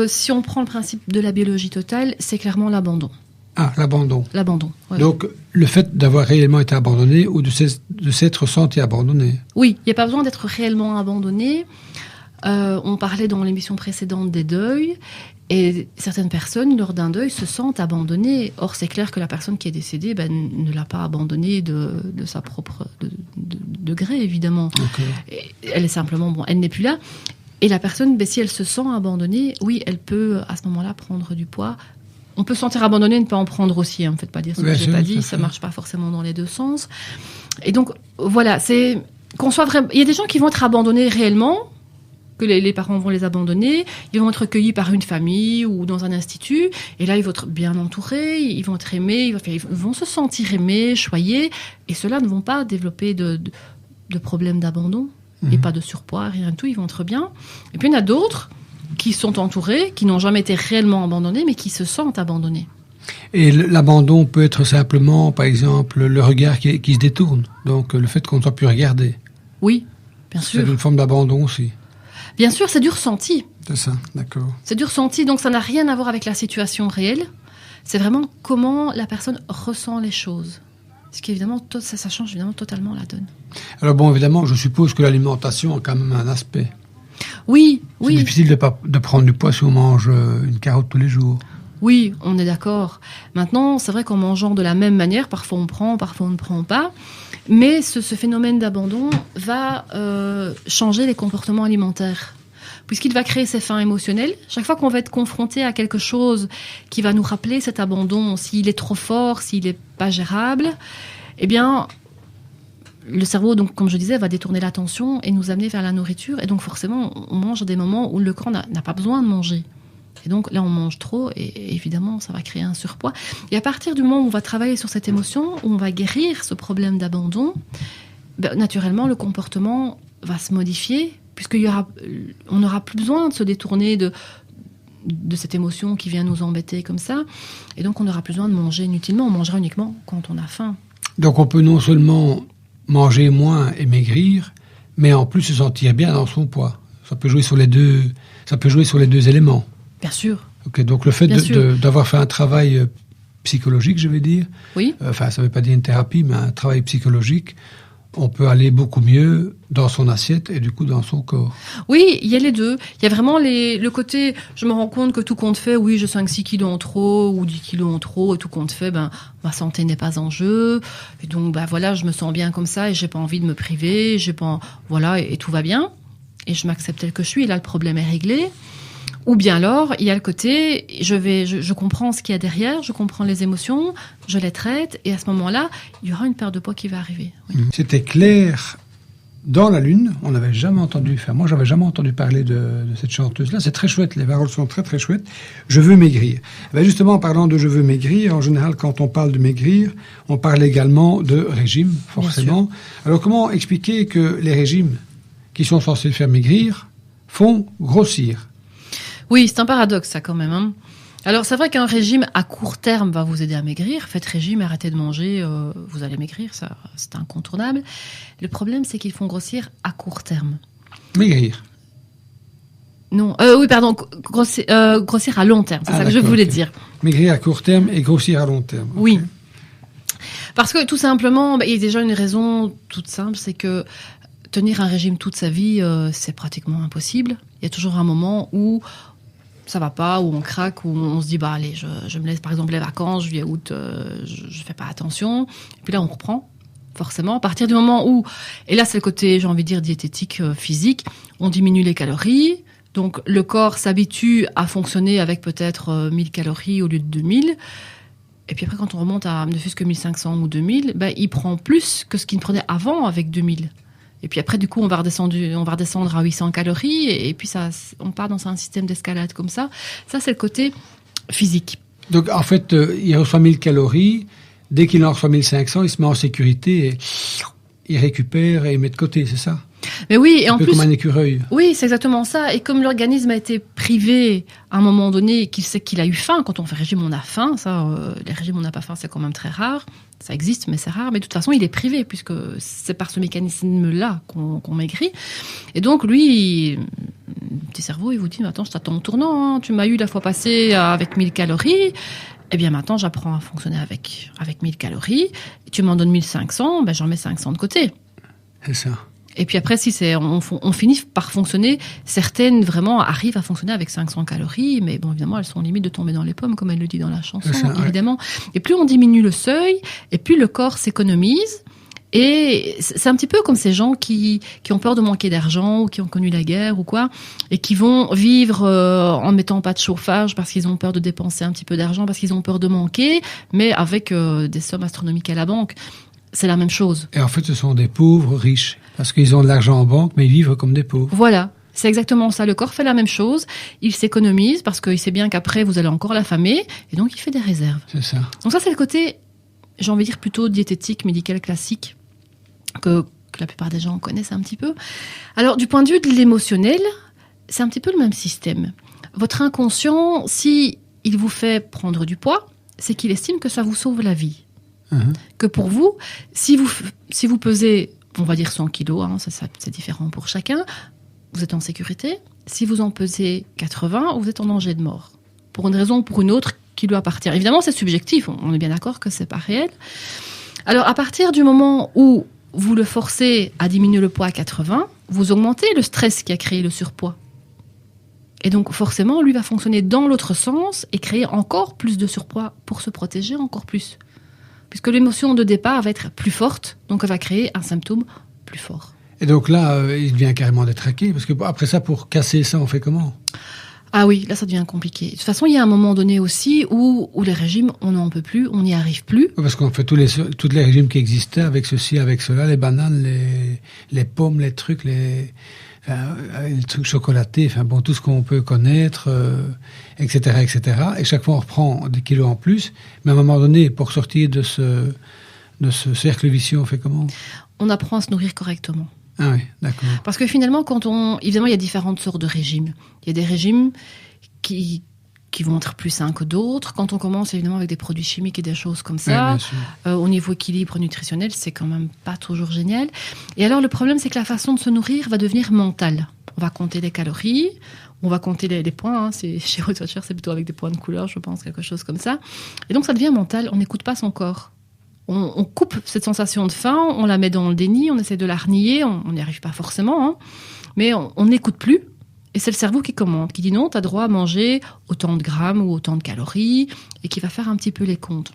Speaker 3: Si on prend le principe de la biologie totale, c'est clairement l'abandon.
Speaker 1: Ah, l'abandon.
Speaker 3: L'abandon, ouais.
Speaker 1: Donc, le fait d'avoir réellement été abandonné ou de s'être senti abandonné?
Speaker 3: Oui, il n'y a pas besoin d'être réellement abandonné. On parlait dans l'émission précédente des deuils, et certaines personnes, lors d'un deuil, se sentent abandonnées. Or, c'est clair que la personne qui est décédée ne l'a pas abandonnée de sa propre de gré, évidemment. Okay. Elle est simplement, elle n'est plus là. Et la personne, si elle se sent abandonnée, oui, elle peut, à ce moment-là, prendre du poids. On peut se sentir abandonné et ne pas en prendre aussi. Ne faites pas dire ce que je n'ai pas dit. Ça ne marche pas forcément dans les deux sens. Et donc, voilà, c'est qu'on soit vraiment... Il y a des gens qui vont être abandonnés réellement, que les parents vont les abandonner, ils vont être recueillis par une famille ou dans un institut, et là, ils vont être bien entourés, ils vont être aimés, ils vont se sentir aimés, choyés, et ceux-là ne vont pas développer de problèmes d'abandon, et pas de surpoids, rien de tout, ils vont être bien. Et puis, il y en a d'autres qui sont entourés, qui n'ont jamais été réellement abandonnés, mais qui se sentent abandonnés.
Speaker 1: Et l'abandon peut être simplement, par exemple, le regard qui se détourne, donc le fait qu'on ne soit plus regardé.
Speaker 3: Oui, bien sûr.
Speaker 1: C'est une forme d'abandon aussi.
Speaker 3: Bien sûr, c'est du ressenti. C'est
Speaker 1: ça, d'accord.
Speaker 3: C'est du ressenti, donc ça n'a rien à voir avec la situation réelle. C'est vraiment comment la personne ressent les choses. Ce qui, évidemment, ça change évidemment totalement la donne.
Speaker 1: Alors bon, évidemment, je suppose que l'alimentation a quand même un aspect.
Speaker 3: Oui.
Speaker 1: C'est difficile de prendre du poids si on mange une carotte tous les jours.
Speaker 3: Oui, on est d'accord. Maintenant, c'est vrai qu'en mangeant de la même manière, parfois on prend, parfois on ne prend pas. Mais ce phénomène d'abandon va changer les comportements alimentaires. Puisqu'il va créer ces faims émotionnelles. Chaque fois qu'on va être confronté à quelque chose qui va nous rappeler cet abandon, s'il est trop fort, s'il n'est pas gérable, eh bien, le cerveau, donc, comme je disais, va détourner l'attention et nous amener vers la nourriture. Et donc, forcément, on mange à des moments où le corps n'a pas besoin de manger. Et donc, là, on mange trop et évidemment, ça va créer un surpoids. Et à partir du moment où on va travailler sur cette émotion, où on va guérir ce problème d'abandon, naturellement, le comportement va se modifier puisqu'on n'aura plus besoin de se détourner de cette émotion qui vient nous embêter comme ça. Et donc, on n'aura plus besoin de manger inutilement. On mangera uniquement quand on a faim.
Speaker 1: Donc, on peut non seulement manger moins et maigrir, mais en plus se sentir bien dans son poids. Ça peut jouer sur les deux éléments.
Speaker 3: Bien sûr.
Speaker 1: Ok, donc le fait d'avoir fait un travail psychologique, je vais dire.
Speaker 3: Oui.
Speaker 1: Enfin, ça ne veut pas dire une thérapie, mais un travail psychologique. On peut aller beaucoup mieux dans son assiette et du coup dans son corps.
Speaker 3: Oui, il y a les deux. Il y a vraiment le côté, je me rends compte que tout compte fait, oui, j'ai 5-6 kilos en trop ou 10 kilos en trop, et tout compte fait, ma santé n'est pas en jeu. Et donc, voilà, je me sens bien comme ça et j'ai pas envie de me priver, voilà, et tout va bien. Et je m'accepte tel que je suis, et là, le problème est réglé. Ou bien alors, il y a le côté, je comprends ce qu'il y a derrière, je comprends les émotions, je les traite, et à ce moment-là, il y aura une perte de poids qui va arriver. Oui.
Speaker 1: C'était clair dans la Lune, on n'avait jamais entendu faire. Moi, j'avais jamais entendu parler de cette chanteuse-là. C'est très chouette, les paroles sont très très chouettes. Je veux maigrir. Justement, en parlant de je veux maigrir, en général, quand on parle de maigrir, on parle également de régime, forcément. Alors, comment expliquer que les régimes qui sont censés faire maigrir font grossir ?
Speaker 3: Oui, c'est un paradoxe, ça, quand même. Hein. Alors, c'est vrai qu'un régime à court terme va vous aider à maigrir. Faites régime, arrêtez de manger, vous allez maigrir, ça, c'est incontournable. Le problème, c'est qu'ils font grossir à court terme.
Speaker 1: Maigrir.
Speaker 3: Non, oui, pardon, grossir à long terme, c'est ça que je voulais dire.
Speaker 1: Maigrir à court terme et grossir à long terme. Okay.
Speaker 3: Oui. Parce que, tout simplement, il y a déjà une raison toute simple, c'est que tenir un régime toute sa vie, c'est pratiquement impossible. Il y a toujours un moment où ça va pas, où on craque, où on se dit allez, je me laisse par exemple les vacances, juillet, août, je fais pas attention. Et puis là, on reprend, forcément. À partir du moment où, et là c'est le côté, j'ai envie de dire, diététique, physique, on diminue les calories. Donc le corps s'habitue à fonctionner avec peut-être 1000 calories au lieu de 2000. Et puis après, quand on remonte à ne fût-ce que 1500 ou 2000, il prend plus que ce qu'il prenait avant avec 2000. Et puis après, du coup, on va redescendre à 800 calories, et puis on part dans un système d'escalade comme ça. Ça, c'est le côté physique.
Speaker 1: Donc, en fait, il reçoit 1000 calories. Dès qu'il en reçoit 1500, il se met en sécurité et il récupère et il met de côté, c'est ça ?
Speaker 3: Mais oui, et en plus,
Speaker 1: comme un écureuil.
Speaker 3: Oui, c'est exactement ça. Et comme l'organisme a été privé à un moment donné, qu'il sait qu'il a eu faim, quand on fait régime, on a faim. Ça, les régimes, on n'a pas faim, c'est quand même très rare. Ça existe, mais c'est rare. Mais de toute façon, il est privé, puisque c'est par ce mécanisme-là qu'on maigrit. Et donc, lui, le petit cerveau, il vous dit, attends, je t'attends au tournant. Hein. Tu m'as eu la fois passée avec 1000 calories. Eh bien, maintenant, j'apprends à fonctionner avec 1000 calories. Et tu m'en donnes 1500, j'en mets 500 de côté.
Speaker 1: C'est ça.
Speaker 3: Et puis après, si on finit par fonctionner, certaines vraiment arrivent à fonctionner avec 500 calories, mais bon, évidemment, elles sont limite de tomber dans les pommes, comme elle le dit dans la chanson, ça, évidemment. Ouais. Et plus on diminue le seuil, et plus le corps s'économise. Et c'est un petit peu comme ces gens qui ont peur de manquer d'argent, ou qui ont connu la guerre, ou quoi, et qui vont vivre en ne mettant pas de chauffage parce qu'ils ont peur de dépenser un petit peu d'argent, parce qu'ils ont peur de manquer, mais avec des sommes astronomiques à la banque. C'est la même chose.
Speaker 1: Et en fait, ce sont des pauvres riches, parce qu'ils ont de l'argent en banque, mais ils vivent comme des pauvres.
Speaker 3: Voilà, c'est exactement ça. Le corps fait la même chose. Il s'économise, parce qu'il sait bien qu'après, vous allez encore l'affamer, et donc il fait des réserves.
Speaker 1: C'est ça.
Speaker 3: Donc ça, c'est le côté, j'ai envie de dire, plutôt diététique, médical, classique, que la plupart des gens connaissent un petit peu. Alors, du point de vue de l'émotionnel, c'est un petit peu le même système. Votre inconscient, si il vous fait prendre du poids, c'est qu'il estime que ça vous sauve la vie. Que pour vous, si vous pesez, on va dire 100 kilos, hein, c'est différent pour chacun, vous êtes en sécurité. Si vous en pesez 80, vous êtes en danger de mort. Pour une raison ou pour une autre qui lui appartient. Évidemment, c'est subjectif, on est bien d'accord que c'est pas réel. Alors, à partir du moment où vous le forcez à diminuer le poids à 80, vous augmentez le stress qui a créé le surpoids. Et donc, forcément, lui va fonctionner dans l'autre sens et créer encore plus de surpoids pour se protéger encore plus. Puisque l'émotion de départ va être plus forte, donc elle va créer un symptôme plus fort.
Speaker 1: Et donc là, il vient carrément détraqué, parce que après ça, pour casser ça, on fait comment ?
Speaker 3: Ah oui, là ça devient compliqué. De toute façon, il y a un moment donné aussi où les régimes, on n'en peut plus, on n'y arrive plus.
Speaker 1: Parce qu'on fait tous les régimes qui existaient, avec ceci, avec cela, les bananes, les pommes, les trucs, les trucs chocolatés, tout ce qu'on peut connaître, etc., etc. Et chaque fois, on reprend des kilos en plus. Mais à un moment donné, pour sortir de ce cercle vicieux, on fait comment ?
Speaker 3: On apprend à se nourrir correctement.
Speaker 1: Ah oui, d'accord.
Speaker 3: Parce que finalement, évidemment, il y a différentes sortes de régimes. Il y a des régimes qui vont être plus sains que d'autres. Quand on commence, évidemment, avec des produits chimiques et des choses comme ça, au niveau équilibre nutritionnel, c'est quand même pas toujours génial. Et alors, le problème, c'est que la façon de se nourrir va devenir mentale. On va compter les calories, on va compter les points. Chez Weight Watchers, c'est plutôt avec des points de couleur, je pense, quelque chose comme ça. Et donc, ça devient mental. On n'écoute pas son corps. On coupe cette sensation de faim, on la met dans le déni, on essaie de la renier, on n'y arrive pas forcément, hein, mais on n'écoute plus. Et c'est le cerveau qui commande, qui dit non, tu as droit à manger autant de grammes ou autant de calories, et qui va faire un petit peu les comptes.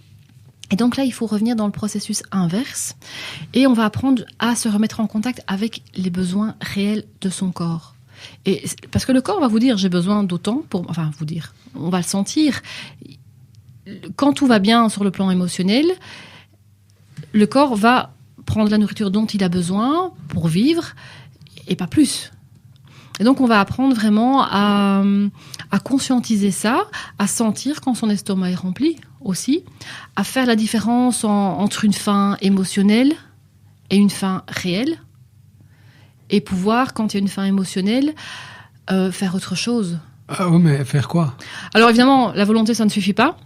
Speaker 3: Et donc là, il faut revenir dans le processus inverse, et on va apprendre à se remettre en contact avec les besoins réels de son corps. Et parce que le corps va vous dire, j'ai besoin d'autant on va le sentir. Quand tout va bien sur le plan émotionnel, le corps va prendre la nourriture dont il a besoin pour vivre, et pas plus. Et donc, on va apprendre vraiment à conscientiser ça, à sentir quand son estomac est rempli aussi, à faire la différence entre une faim émotionnelle et une faim réelle, et pouvoir, quand il y a une faim émotionnelle, faire autre chose.
Speaker 1: Ah oui, mais faire quoi ?
Speaker 3: Alors évidemment, la volonté, ça ne suffit pas.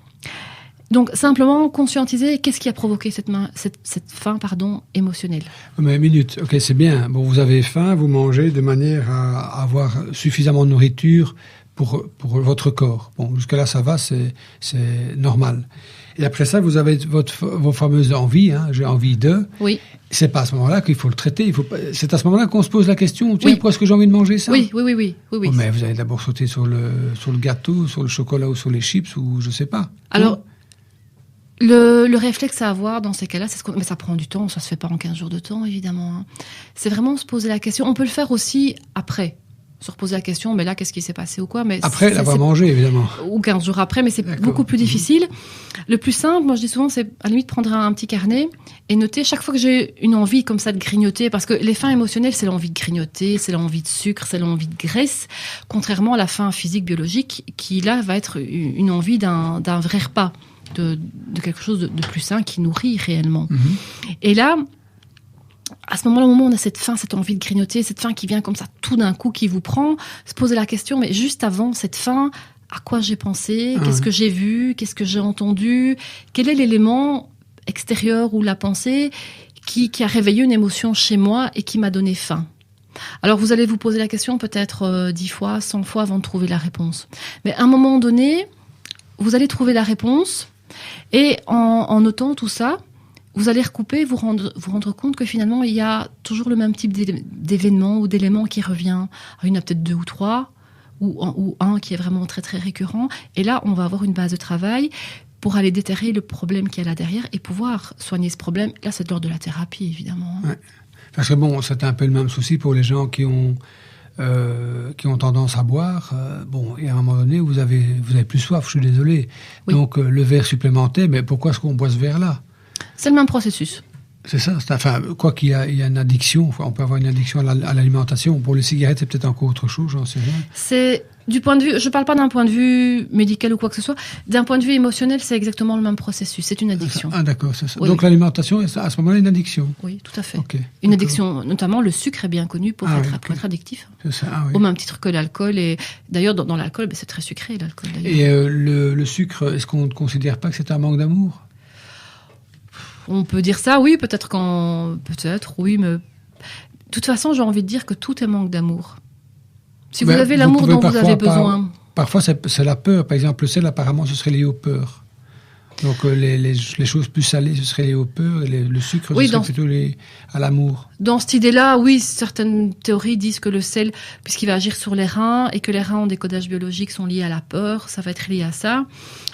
Speaker 3: Donc, simplement conscientiser qu'est-ce qui a provoqué cette faim émotionnelle.
Speaker 1: Mais minute, ok, c'est bien. Bon, vous avez faim, vous mangez de manière à avoir suffisamment de nourriture pour votre corps. Bon, jusque-là, ça va, c'est normal. Et après ça, vous avez vos fameuses envies, hein, j'ai envie de.
Speaker 3: Oui.
Speaker 1: C'est pas à ce moment-là qu'il faut le traiter. C'est à ce moment-là qu'on se pose la question, tiens, pourquoi est-ce que j'ai envie de manger ça ?
Speaker 3: Oui. Oh,
Speaker 1: mais vous allez d'abord sauter sur le gâteau, sur le chocolat ou sur les chips, ou je sais pas.
Speaker 3: Alors, le réflexe à avoir dans ces cas-là, mais ça prend du temps, ça se fait pas en 15 jours de temps, évidemment. Hein. C'est vraiment se poser la question. On peut le faire aussi après. Se reposer la question, mais là, qu'est-ce qui s'est passé ou quoi, mais
Speaker 1: après l'avoir mangé, évidemment.
Speaker 3: Ou 15 jours après, mais c'est beaucoup plus difficile. Le plus simple, moi je dis souvent, c'est à la limite prendre un petit carnet et noter chaque fois que j'ai une envie comme ça de grignoter, parce que les faims émotionnelles, c'est l'envie de grignoter, c'est l'envie de sucre, c'est l'envie de graisse, contrairement à la faim physique biologique, qui là va être une envie d'un vrai repas, de quelque chose de plus sain qui nourrit réellement. Mm-hmm. Et là, à ce moment-là, au moment où on a cette faim, cette envie de grignoter, cette faim qui vient comme ça tout d'un coup, qui vous prend, se poser la question, mais juste avant cette faim, à quoi j'ai pensé, qu'est-ce que j'ai vu, qu'est-ce que j'ai entendu, quel est l'élément extérieur ou la pensée qui a réveillé une émotion chez moi et qui m'a donné faim. Alors vous allez vous poser la question peut-être 10 fois, 100 fois avant de trouver la réponse. Mais à un moment donné, vous allez trouver la réponse et en notant tout ça, vous allez recouper, vous rendre compte que finalement, il y a toujours le même type d'événements ou d'éléments qui revient. Alors, il y en a peut-être 2 ou 3, ou un qui est vraiment très, très récurrent. Et là, on va avoir une base de travail pour aller déterrer le problème qu'il y a là derrière et pouvoir soigner ce problème. Là, c'est de l'ordre de la thérapie, évidemment.
Speaker 1: Ouais. Parce que bon, c'est un peu le même souci pour les gens qui ont tendance à boire. Et à un moment donné, vous avez plus soif, je suis désolé. Oui. Donc, le verre supplémentaire, mais pourquoi est-ce qu'on boit ce verre-là ?
Speaker 3: C'est le même processus.
Speaker 1: C'est ça. Quoi qu'il y a une addiction, on peut avoir une addiction à l'alimentation. Pour les cigarettes, c'est peut-être encore autre chose, j'en sais rien.
Speaker 3: C'est du point de vue, je ne parle pas d'un point de vue médical ou quoi que ce soit. D'un point de vue émotionnel, c'est exactement le même processus. C'est une addiction.
Speaker 1: Ah d'accord, c'est ça.
Speaker 3: Oui.
Speaker 1: Donc l'alimentation, à ce moment-là, une addiction.
Speaker 3: Oui, tout à fait.
Speaker 1: Okay,
Speaker 3: une addiction, notamment le sucre est bien connu pour être addictif.
Speaker 1: C'est ça. Ah, oui.
Speaker 3: Au même titre que l'alcool. Et d'ailleurs, dans l'alcool, c'est très sucré l'alcool.
Speaker 1: Et le sucre, est-ce qu'on ne considère pas que c'est un manque d'amour ?
Speaker 3: On peut dire ça, oui, peut-être, oui, mais de toute façon, j'ai envie de dire que tout est manque d'amour. Si vous avez l'amour dont vous avez besoin.
Speaker 1: Parfois, c'est la peur. Par exemple, le sel, apparemment, ce serait lié aux peurs. Donc, les choses plus salées, ce serait lié aux peurs, et le sucre, ce serait plutôt lié à l'amour.
Speaker 3: Dans cette idée-là, oui, certaines théories disent que le sel, puisqu'il va agir sur les reins, et que les reins en décodage biologique sont liés à la peur, ça va être lié à ça,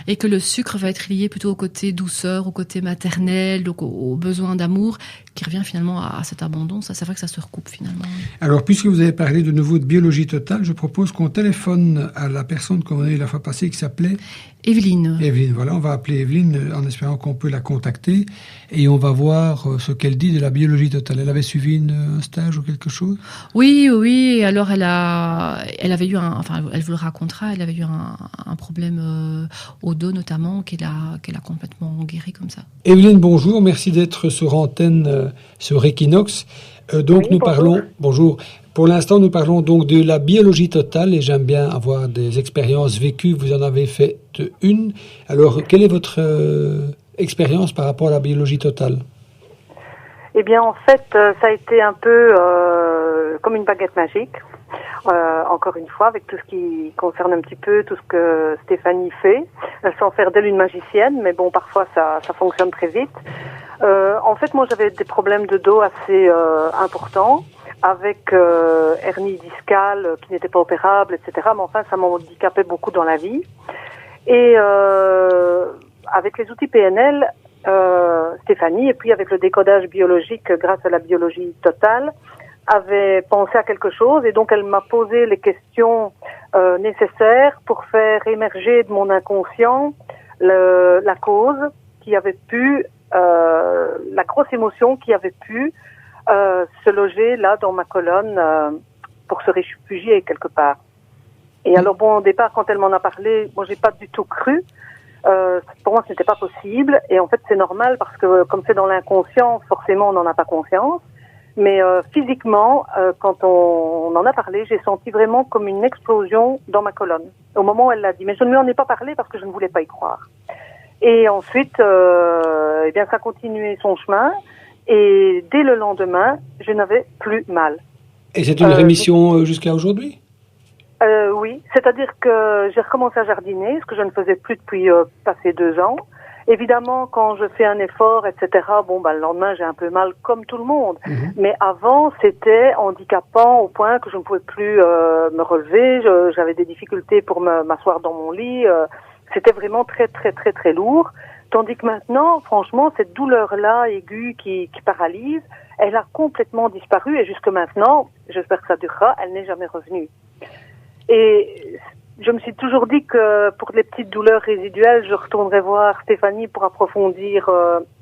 Speaker 3: et que le sucre va être lié plutôt au côté douceur, au côté maternel, donc au besoin d'amour, qui revient finalement à cet abandon. Ça, c'est vrai que ça se recoupe finalement.
Speaker 1: Alors, puisque vous avez parlé de nouveau de biologie totale, je propose qu'on téléphone à la personne qu'on a eu la fois passée, qui s'appelait
Speaker 3: Evelyne.
Speaker 1: Evelyne, voilà, on va appeler Evelyne en espérant qu'on peut la contacter et on va voir ce qu'elle dit de la biologie totale. Elle avait suivi un stage ou quelque chose ?
Speaker 3: Oui. Alors elle avait eu elle vous le racontera, elle avait eu un problème au dos notamment qu'elle a complètement guéri comme ça.
Speaker 1: Evelyne, bonjour, merci d'être sur antenne sur Equinox. Bonjour. Pour l'instant, nous parlons donc de la biologie totale et j'aime bien avoir des expériences vécues. Vous en avez fait une. Alors, quelle est votre expérience par rapport à la biologie totale ?
Speaker 4: Eh bien, en fait, ça a été un peu comme une baguette magique. Encore une fois, avec tout ce qui concerne un petit peu tout ce que Stéphanie fait, sans faire d'elle une magicienne, mais bon, parfois ça fonctionne très vite. En fait, moi, j'avais des problèmes de dos assez importants, avec hernie discale qui n'était pas opérable, etc. Mais enfin, ça m'handicapait beaucoup dans la vie. Et avec les outils PNL, Stéphanie, et puis avec le décodage biologique grâce à la biologie totale, avait pensé à quelque chose, et donc elle m'a posé les questions nécessaires pour faire émerger de mon inconscient la cause qui avait pu, la grosse émotion qui avait pu se loger là dans ma colonne pour se réfugier quelque part. Et alors bon, au départ, quand elle m'en a parlé, moi j'ai pas du tout cru. Pour moi, ce n'était pas possible. Et en fait, c'est normal parce que comme c'est dans l'inconscient, forcément, on n'en a pas conscience. Mais physiquement, quand on en a parlé, j'ai senti vraiment comme une explosion dans ma colonne. Au moment où elle l'a dit. Mais je ne lui en ai pas parlé parce que je ne voulais pas y croire. Et ensuite, eh bien, ça a continué son chemin. Et dès le lendemain, je n'avais plus mal.
Speaker 1: Et c'est une rémission jusqu'à aujourd'hui?
Speaker 4: Oui, c'est-à-dire que j'ai recommencé à jardiner, ce que je ne faisais plus depuis passé 2 ans. Évidemment, quand je fais un effort, etc., bon, le lendemain, j'ai un peu mal comme tout le monde. Mais avant, c'était handicapant au point que je ne pouvais plus me relever. J'avais des difficultés pour m'asseoir dans mon lit. C'était vraiment très, très, très, très lourd. Tandis que maintenant, franchement, cette douleur-là aiguë qui paralyse, elle a complètement disparu. Et jusque maintenant, j'espère que ça durera, elle n'est jamais revenue. Et je me suis toujours dit que pour les petites douleurs résiduelles, je retournerai voir Stéphanie pour approfondir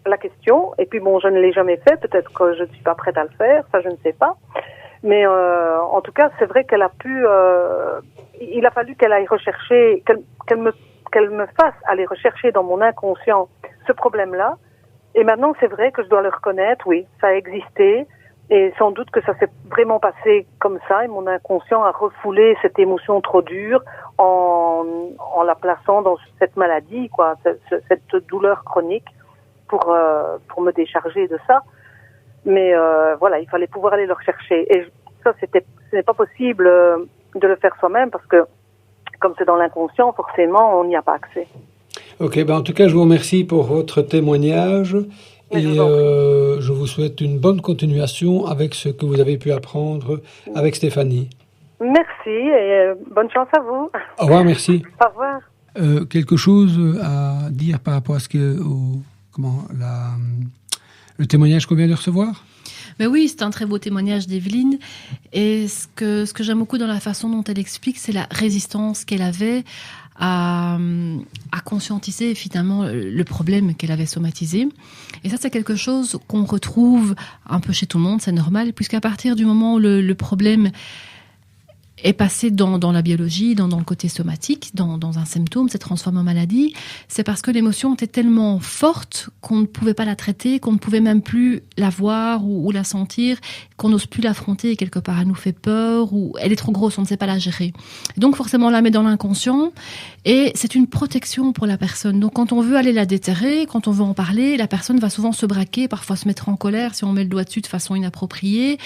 Speaker 4: la question. Et puis bon, je ne l'ai jamais fait. Peut-être que je ne suis pas prête à le faire. Ça, je ne sais pas. Mais en tout cas, c'est vrai qu'elle a pu. Il a fallu qu'elle aille rechercher, qu'elle me fasse aller rechercher dans mon inconscient ce problème-là. Et maintenant, c'est vrai que je dois le reconnaître. Oui, ça a existé. Et sans doute que ça s'est vraiment passé comme ça, et mon inconscient a refoulé cette émotion trop dure en la plaçant dans cette maladie, quoi, cette douleur chronique pour me décharger de ça. Mais voilà, il fallait pouvoir aller le rechercher. Et ça, ce n'est pas possible de le faire soi-même parce que comme c'est dans l'inconscient, forcément, on n'y a pas accès.
Speaker 1: Ok, en tout cas, je vous remercie pour votre témoignage. Et je vous souhaite une bonne continuation avec ce que vous avez pu apprendre avec Stéphanie.
Speaker 4: Merci et bonne chance à vous.
Speaker 1: Au revoir, merci.
Speaker 4: Au revoir.
Speaker 1: Quelque chose à dire par rapport à le témoignage qu'on vient de recevoir?
Speaker 3: Mais oui, c'est un très beau témoignage d'Evelyne. Et ce que j'aime beaucoup dans la façon dont elle explique, c'est la résistance qu'elle avait à conscientiser finalement le problème qu'elle avait somatisé. Et ça, c'est quelque chose qu'on retrouve un peu chez tout le monde, c'est normal, puisqu'à partir du moment où le problème est passé dans la biologie, dans le côté somatique, dans un symptôme, s'est transformé en maladie, c'est parce que l'émotion était tellement forte qu'on ne pouvait pas la traiter, qu'on ne pouvait même plus la voir ou la sentir, qu'on n'ose plus l'affronter et quelque part elle nous fait peur ou elle est trop grosse, on ne sait pas la gérer. Donc forcément on la met dans l'inconscient et c'est une protection pour la personne. Donc quand on veut aller la déterrer, quand on veut en parler, la personne va souvent se braquer, parfois se mettre en colère si on met le doigt dessus de façon inappropriée.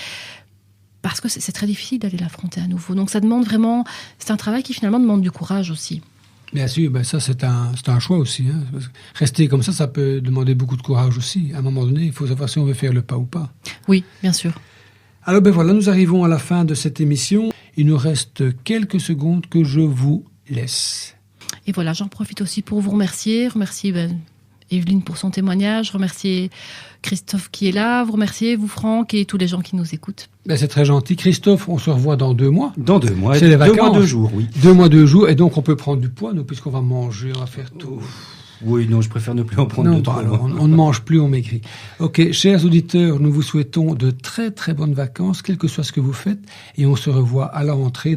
Speaker 3: Parce que c'est très difficile d'aller l'affronter à nouveau. Donc ça demande vraiment... C'est un travail qui finalement demande du courage aussi.
Speaker 1: Bien sûr, ça c'est un choix aussi. Hein. Rester comme ça peut demander beaucoup de courage aussi. À un moment donné, il faut savoir si on veut faire le pas ou pas.
Speaker 3: Oui, bien sûr.
Speaker 1: Alors voilà, nous arrivons à la fin de cette émission. Il nous reste quelques secondes que je vous laisse.
Speaker 3: Et voilà, j'en profite aussi pour vous remercier Evelyne pour son témoignage, remercier Christophe qui est là, vous remercier, vous Franck et tous les gens qui nous écoutent.
Speaker 1: C'est très gentil. Christophe, on se revoit dans 2 mois.
Speaker 2: Dans 2 mois.
Speaker 1: C'est les vacances.
Speaker 2: 2 mois, 2 jours, oui.
Speaker 1: 2 mois, 2 jours. Et donc, on peut prendre du poids, nous, puisqu'on va manger, on va faire tout.
Speaker 2: Oui, non, je préfère ne plus en prendre de trop.
Speaker 1: Alors, on ne mange plus, on maigrit. Ok, chers auditeurs, nous vous souhaitons de très, très bonnes vacances, quel que soit ce que vous faites. Et on se revoit à la rentrée.